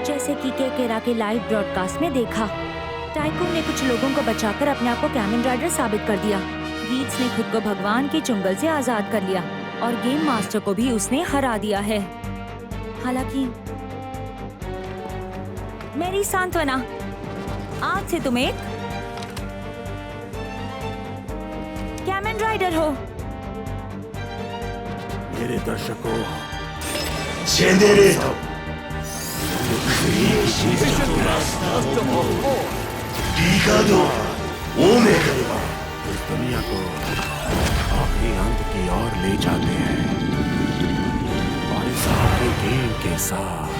जैसे कि केकेरा के लाइव ब्रॉडकास्ट में देखा, टाइकून ने कुछ लोगों को बचाकर अपने आप को कामेन राइडर साबित कर दिया। गीट्स ने खुद को भगवान के चुंगल से आजाद कर लिया और गेम मास्टर को भी उसने हरा दिया है। हालांकि मेरी सांत्वना, आज से तुम एक कामेन राइडर हो। मेरे दर्शकों, 제대로 리가도 ओमेगा इस दुनिया को आखिरी अंत की ओर ले जाते हैं और इस आखिरी गेम के साथ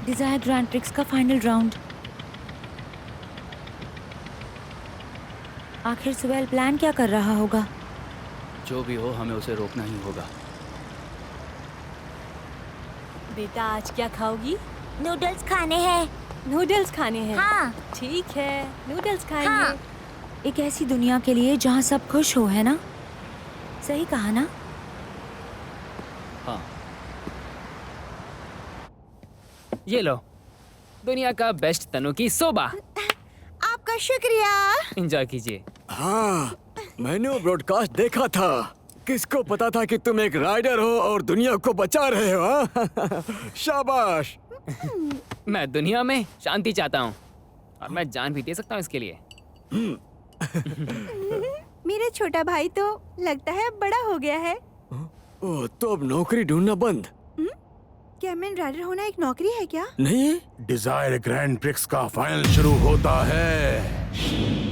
डिजायर ग्रैंड प्रिक्स का फाइनल राउंड। आखिर सुवेल प्लान क्या कर रहा होगा? जो भी हो, हमें उसे रोकना ही होगा। बेटा, आज क्या खाओगी? नूडल्स खाने हैं। नूडल्स खाने हैं? हाँ। ठीक है, नूडल्स खाएंगे। हाँ। एक ऐसी दुनिया के लिए जहाँ सब खुश हो, है ना? सही कहा ना? हाँ। ये लो, दुनिया का बेस्ट तनुकी सोबा। आपका शुक्रिया। एंजॉय कीजिए। हाँ, मैंने वो ब्रॉडकास्ट देखा था। किसको पता था कि तुम एक राइडर हो और दुनिया को बचा रहे हो? हाँ? शाबाश। मैं दुनिया में शांति चाहता हूँ और मैं जान भी दे सकता हूँ इसके लिए। मेरा छोटा भाई तो लगता है बड़ा हो गया है। ओह, तो अब नौकरी ढूंढना बंद? कामेन राइडर होना एक नौकरी है क्या? नहीं। डिजायर ग्रैंड प्रिक्स का फाइनल शुरू होता है।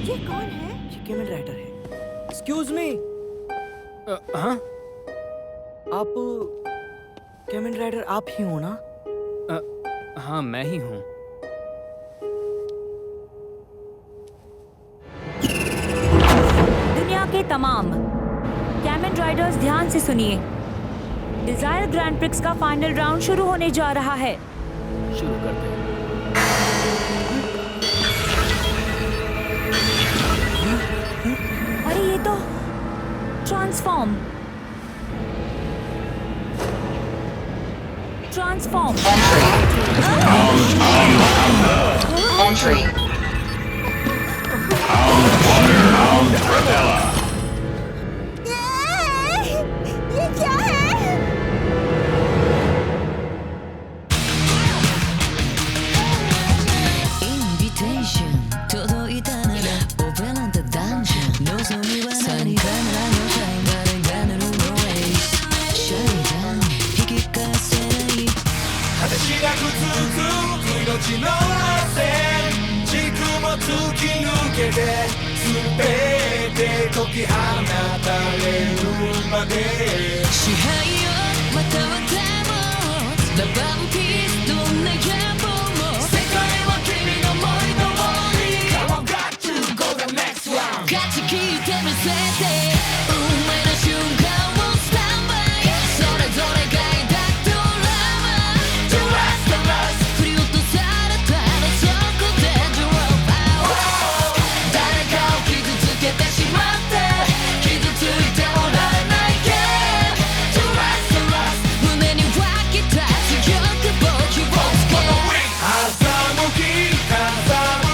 ये कौन है? ये कामेन राइडर है। एक्सक्यूज मी, हाँ? आप कामेन राइडर आप ही हो ना? हाँ, मैं ही हूँ। दुनिया के तमाम कामेन राइडर्स ध्यान से सुनिए। डिजायर ग्रैंड प्रिक्स का फाइनल राउंड शुरू होने जा रहा है। शुरू करते हैं। अरे ये तो ट्रांसफॉर्म Entry. ये क्या है? Invitation 届いたなら Open on the dungeon 望みは何かなのタイム誰が乗るの race Shine down 引き返せない果てしなく続く命の汗軸も突き抜けて全て解き放たれるまで支配よまたは手もラバンピースどんな野望も世界は君の思い通り Come on got to go the next round 勝ち切ってみせて運命の瞬間をスタンバイそれぞれが抱くドラマ The last of us 振り落とされたらそこで drop out 誰かを傷つけてしまって傷ついてもらえない game The last of us 胸に湧き立つ強く僕をつけ欺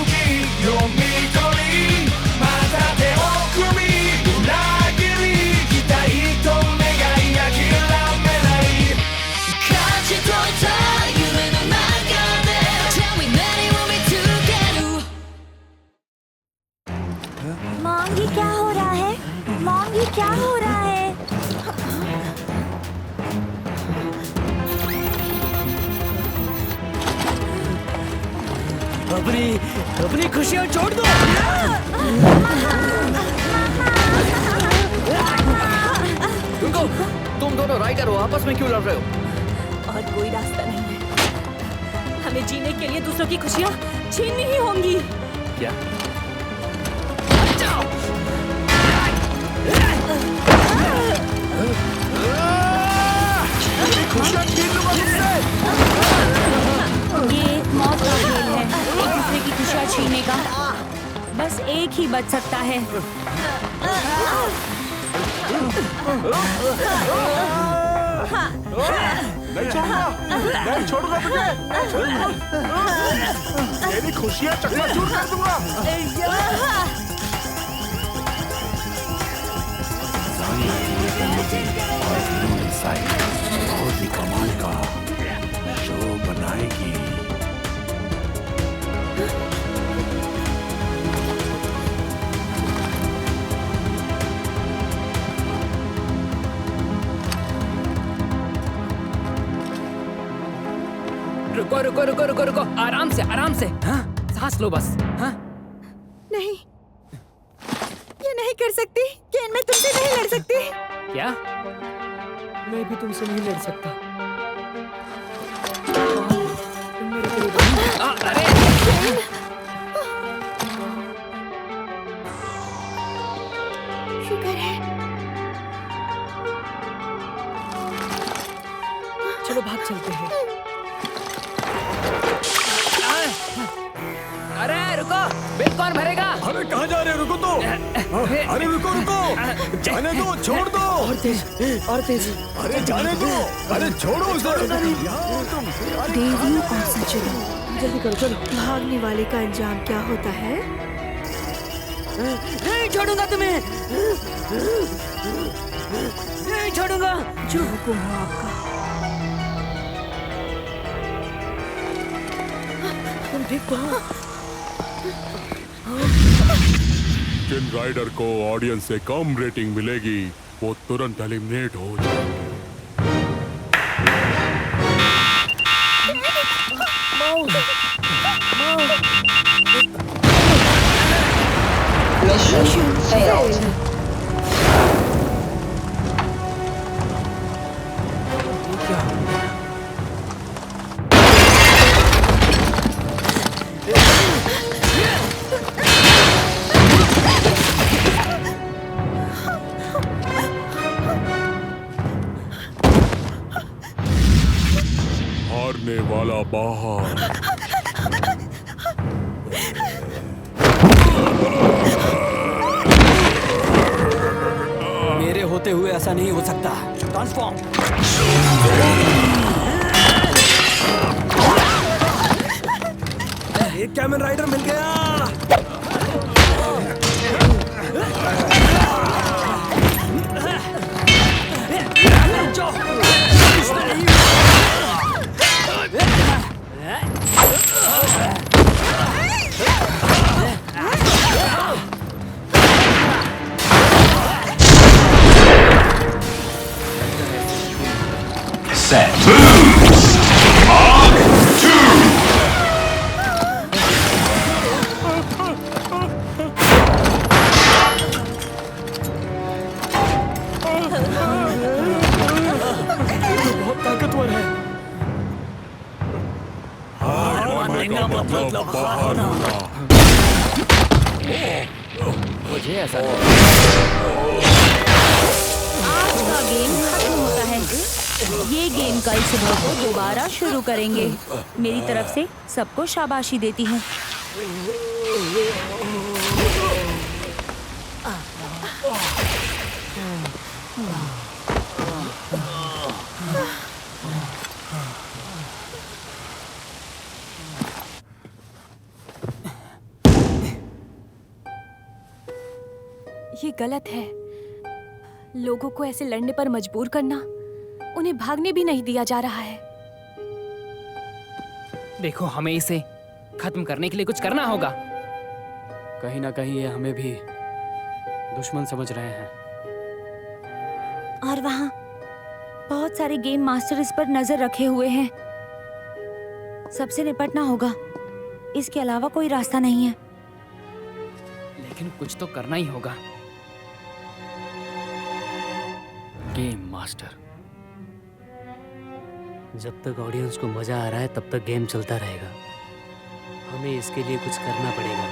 き読み取りまた手を組み裏切り期待と願い諦めない勝ち取った夢の中で Tell me 何を見つける मॉन्गी क्या हो रहा है? मॉन्गी क्या हो रहा है? अपनी खुशियाँ छोड़ दो। रुको, तुम दोनों राइडर हो, आपस में क्यों लड़ रहे हो? और कोई रास्ता नहीं है। हमें जीने के लिए दूसरों की खुशियाँ छीननी ही होंगी। क्या? खुशियाँ छीन लूंगा तुमसे। ये एक मौत का खेल है, एक दूसरे की खुशियाँ छीनने का। बस एक ही बच सकता है। नहीं छोड़ूंगा, नहीं छोड़ूंगा तुझे। तेरी खुशियाँ चकनाचूर कर दूंगा। सानिया की ये बंदूकें और इन्होंने साइड बहुत ही कमाल का शो बनाएगी। रुको रुको रुको रुको रुको, आराम से आराम से। हाँ, सांस लो बस। हाँ, नहीं, ये नहीं कर सकती। केन, मैं तुमसे नहीं लड़ सकती। क्या? मैं भी तुमसे नहीं लड़ सकता। तुम मेरे करीब अरे शुक्र है। चलो भाग चलते हैं। अरे रुको, बिल कौन भरेगा? अरे कहाँ जा रहे हो? रुको तो। अरे रुको रुको, जाने दो, छोड़ दो। और तेज, और तेज। अरे जाने दो, अरे छोड़ो उसे। देवियों का सचुर, जल्दी करो, चलो। भागने वाले का अंजाम क्या होता है? नहीं छोड़ूंगा तुम्हें, नहीं छोड़ूंगा। जो हुक्म हो आपका। तुम ठीक हो? जिन राइडर को ऑडियंस से कम रेटिंग मिलेगी वो तुरंत एलिमिनेट हो जाएंगे। Mission failed. हारने वाला बाहर। मेरे होते हुए ऐसा नहीं हो सकता। ट्रांसफॉर्म। एक कैमन राइडर मिल गया। Set. Boost. Mark 2. बहुत ताकतवर है। हारने का मतलब बाहर होना। मुझे ऐसा आज का गेम खत्म होता है। ये गेम कल सुबह को दोबारा शुरू करेंगे। मेरी तरफ से सबको शाबाशी देती हूँ। ये गलत है। लोगों को ऐसे लड़ने पर मजबूर करना, उन्हें भागने भी नहीं दिया जा रहा है। देखो, हमें इसे खत्म करने के लिए कुछ करना होगा। कहीं ना कहीं ये हमें भी दुश्मन समझ रहे हैं। और वहाँ बहुत सारे गेम मास्टर इस पर नजर रखे हुए हैं। सबसे निपटना होगा। इसके अलावा कोई रास्ता नहीं है। लेकिन कुछ तो करना ही होगा। गेम मास्टर, जब तक ऑडियंस को मजा आ रहा है तब तक गेम चलता रहेगा। हमें इसके लिए कुछ करना पड़ेगा।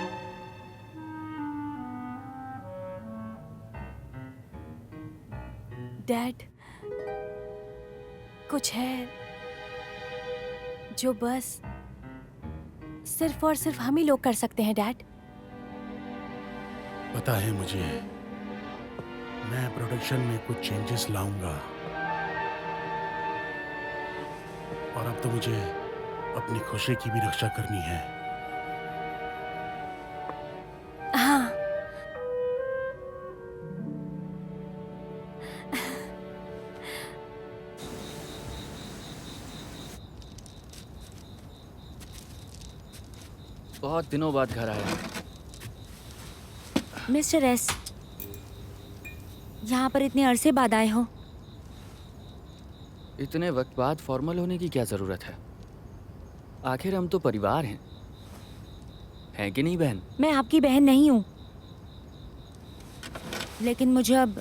डैड, कुछ है जो बस सिर्फ और सिर्फ हम ही लोग कर सकते हैं डैड। पता है मुझे, मैं प्रोडक्शन में कुछ चेंजेस लाऊंगा और अब तो मुझे अपनी खुशी की भी रक्षा करनी है। हाँ, बहुत दिनों बाद घर आया। मिस्टर एस, यहाँ पर इतने अरसे बाद आए हो। इतने वक्त बाद फॉर्मल होने की क्या जरूरत है? आखिर हम तो परिवार हैं कि नहीं बहन? मैं आपकी बहन नहीं हूँ, लेकिन मुझे अब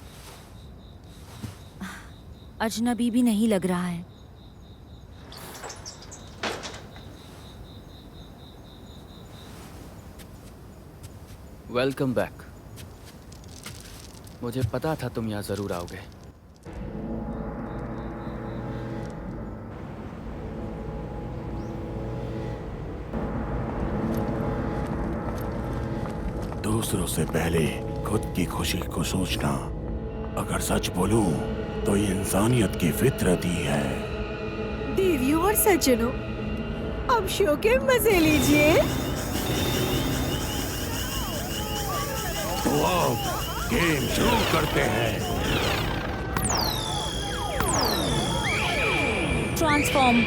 अजनबी भी नहीं लग रहा है। Welcome back. मुझे पता था तुम यहाँ जरूर आओगे। दूसरों से पहले खुद की खुशी को सोचना, अगर सच बोलूं तो ये इंसानियत की फितरत ही है। देवियों और सज्जनों, अब शो के मजे लीजिए। तो अब गेम शुरू करते हैं। ट्रांसफॉर्म।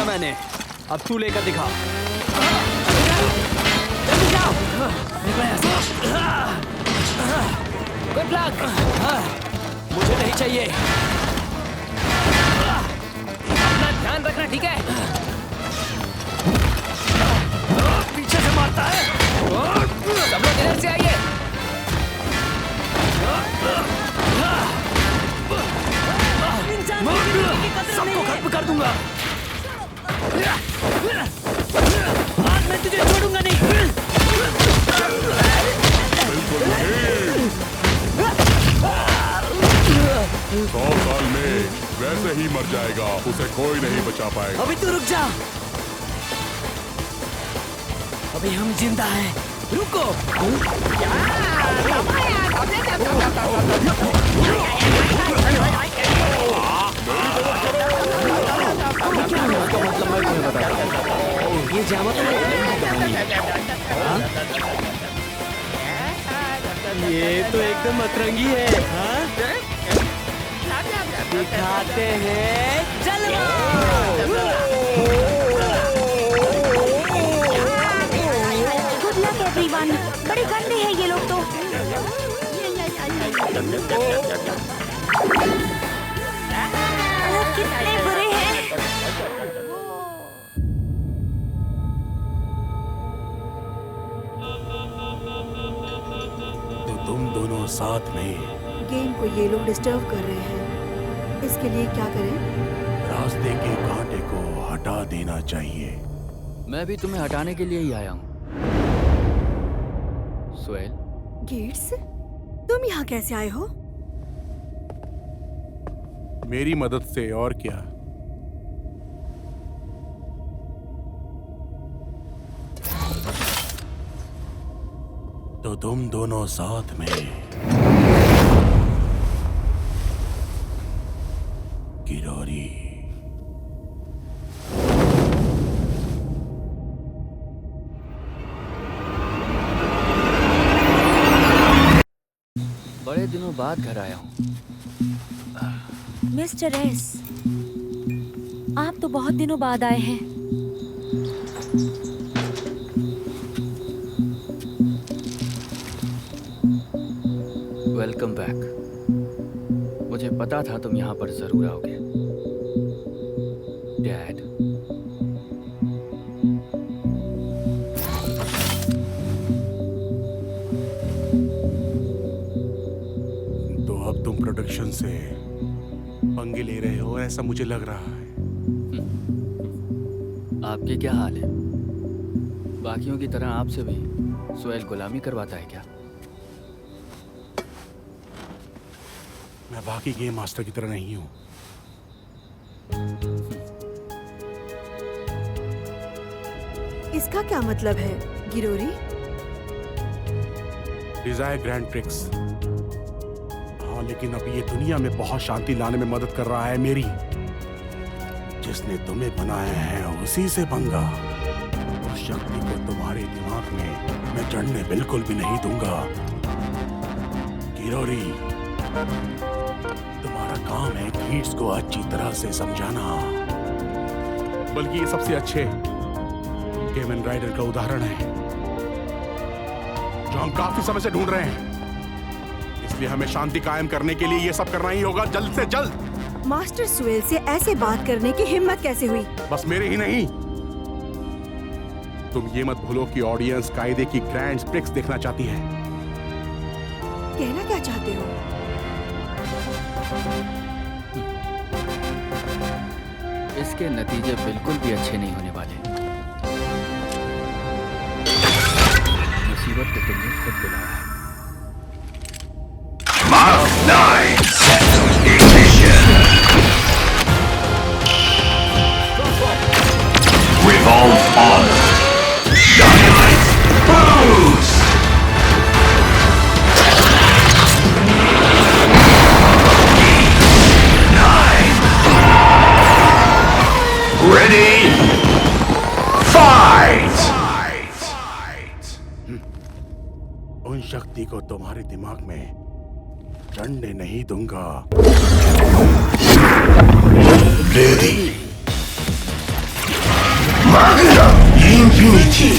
मैंने अब तू लेकर दिखा। Good luck. मुझे नहीं चाहिए। अपना ध्यान रखना, ठीक है? पीछे से मारता है। सब लोग इधर से आइए। सबको खत्म कर दूंगा। आज मैं तुझे छोड़ूंगा नहीं। 100 साल में वैसे ही मर जाएगा, उसे कोई नहीं बचा पाएगा। अभी तू रुक जा। अभी हम जिंदा हैं। रुको। ये जामा तो ये तो एकदम अतरंगी है। हाँ? दिखाते हैं जलवा। Good luck everyone. बड़े गंदे हैं ये लोग तो। कितने बुरे हैं। तो तुम दोनों साथ में गेम को ये लोग डिस्टर्ब कर रहे हैं, इसके लिए क्या करें? रास्ते के कांटे को हटा देना चाहिए। मैं भी तुम्हें हटाने के लिए ही आया हूँ। स्वेल, गेट्स, तुम यहाँ कैसे आए हो? मेरी मदद से, और क्या। तो तुम दोनों साथ में किरोरी। बड़े दिनों बाद घर आया हूँ। मिस्टर एस, आप तो बहुत दिनों बाद आए हैं। Welcome back. मुझे पता था तुम यहाँ पर जरूर आओगे। डैड, से पंगे ले रहे हो, ऐसा मुझे लग रहा है। आपके क्या हाल है? बाकियों की तरह आपसे भी सुहेल गुलामी करवाता है क्या? मैं बाकी गेम मास्टर की तरह नहीं हूं। इसका क्या मतलब है गिरोरी? Dzire grand prix. हाँ, लेकिन अब ये दुनिया में बहुत शांति लाने में मदद कर रहा है मेरी। जिसने तुम्हें बनाया है उसी से पंगा। उस शक्ति को तुम्हारे दिमाग में मैं चढ़ने बिल्कुल भी नहीं दूंगा। गिरोरी, तुम्हारा काम है कीट्स को अच्छी तरह से समझाना। बल्कि ये सबसे अच्छे कामेन राइडर का उदाहरण है जो हम काफी समय से ढूंढ रहे हैं। इसलिए हमें शांति कायम करने के लिए ये सब करना ही होगा, जल्द से जल्द। मास्टर सुहेल से ऐसे बात करने की हिम्मत कैसे हुई? बस मेरे ही नहीं, तुम ये मत भूलो कि ऑडियंस कायदे की ग्रैंड प्रिक्स देखना चाहती है। कहना क्या चाहते हो? इसके नतीजे बिल्कुल भी अच्छे नहीं होने वाले। मुसीबत को तुमने खुद बुलाया है। Mark 9, set ignition. Revolve on. Dynamite boost. Ready? Fight! उन शक्ति को तुम्हारे दिमाग में चढ़ने नहीं दूंगा। Ready? Magnum Infinity!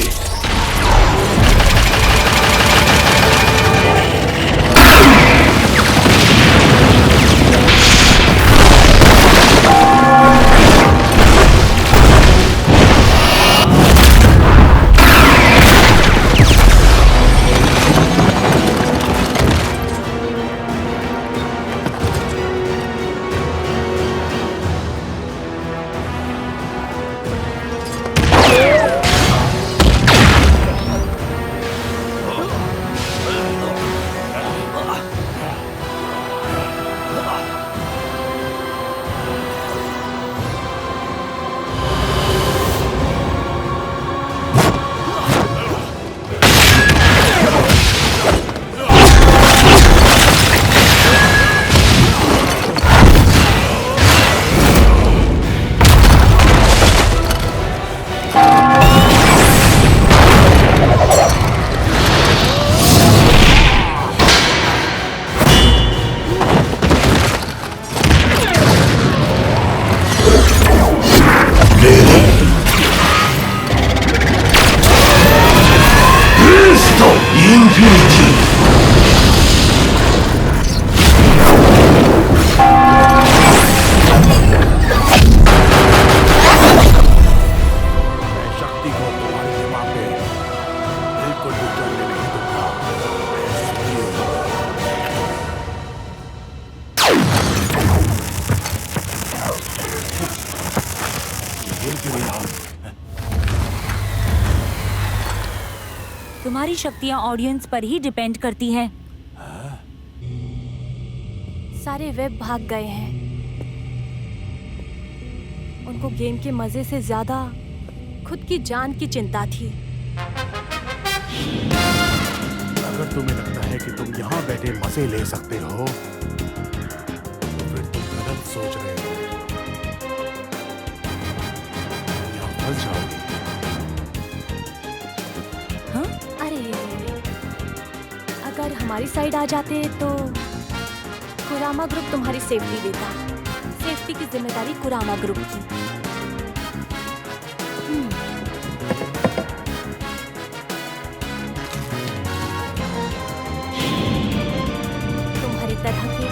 तुम्हारी शक्तियाँ ऑडियंस पर ही डिपेंड करती हैं। सारे वेब भाग गए हैं। उनको गेम के मजे से ज्यादा खुद की जान की चिंता थी। अगर तुम्हें लगता है कि तुम यहाँ बैठे मजे ले सकते हो तो फिर तुम गलत सोच रहे हो। यहाँ फंस जाओगे। अगर हमारी साइड आ जाते तो कुरामा ग्रुप तुम्हारी सेफ्टी देता। सेफ्टी की जिम्मेदारी कुरामा ग्रुप की। तुम्हारी तरह के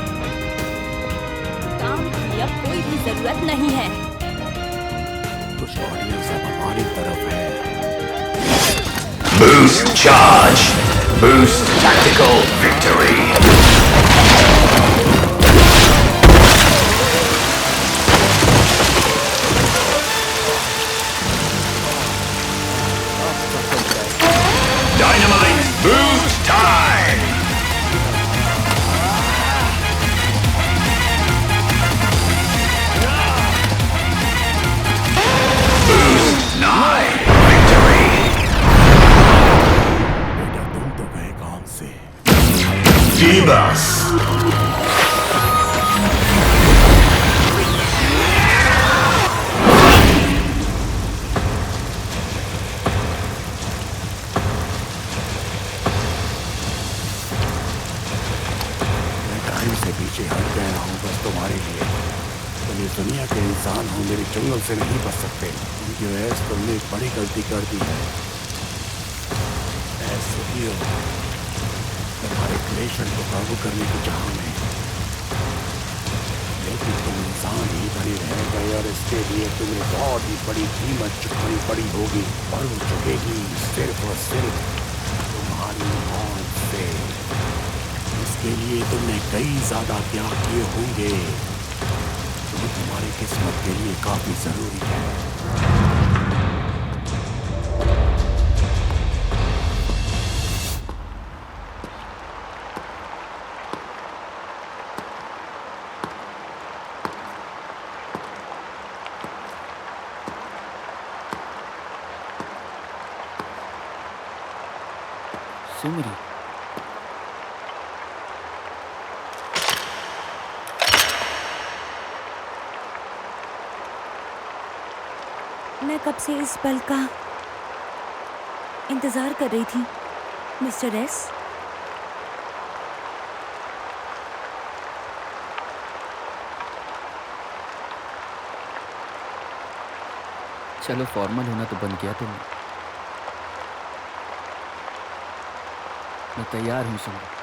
काम की अब कोई भी जरूरत नहीं है। कुछ ऑडियंस अब हमारी तरफ है। Boost charge! Boost tactical victory! Who's time? Who's nine? Victory! बेटा तुम तो गए काम से। Divas! मैं टाइम से पीछे हट गया हूँ बस तुम्हारे लिए। तुम इस दुनिया के इंसान हो, मेरे जंगल से नहीं बच सकते। क्योंकि वैसे तुमने एक बड़ी गलती कर दी है। ऐसे ही हो तुम्हारे क्लेशन को काबू करने की चाह में, लेकिन तुम इंसान ही बने रह गए और इसके लिए तुम्हें बहुत ही बड़ी कीमत चुकानी पड़ी होगी। और वो चुकेगी सिर्फ और सिर्फ तुम्हारी मौत से। इसके लिए तुमने कई ज्यादा त्याग किए होंगे जो तुम्हारी किस्मत के लिए काफी जरूरी है। सुमरी, मैं कब से इस पल का इंतजार कर रही थी, मिस्टर एस। चलो फॉर्मल होना तो बन गया तुम। मैं तैयार हूँ सुमरी।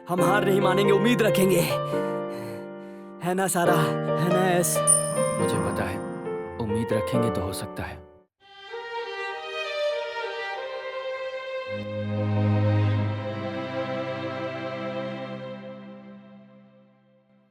हम हार नहीं मानेंगे, उम्मीद रखेंगे। है ना सारा, है ना एस? मुझे पता है, उम्मीद रखेंगे तो हो सकता है।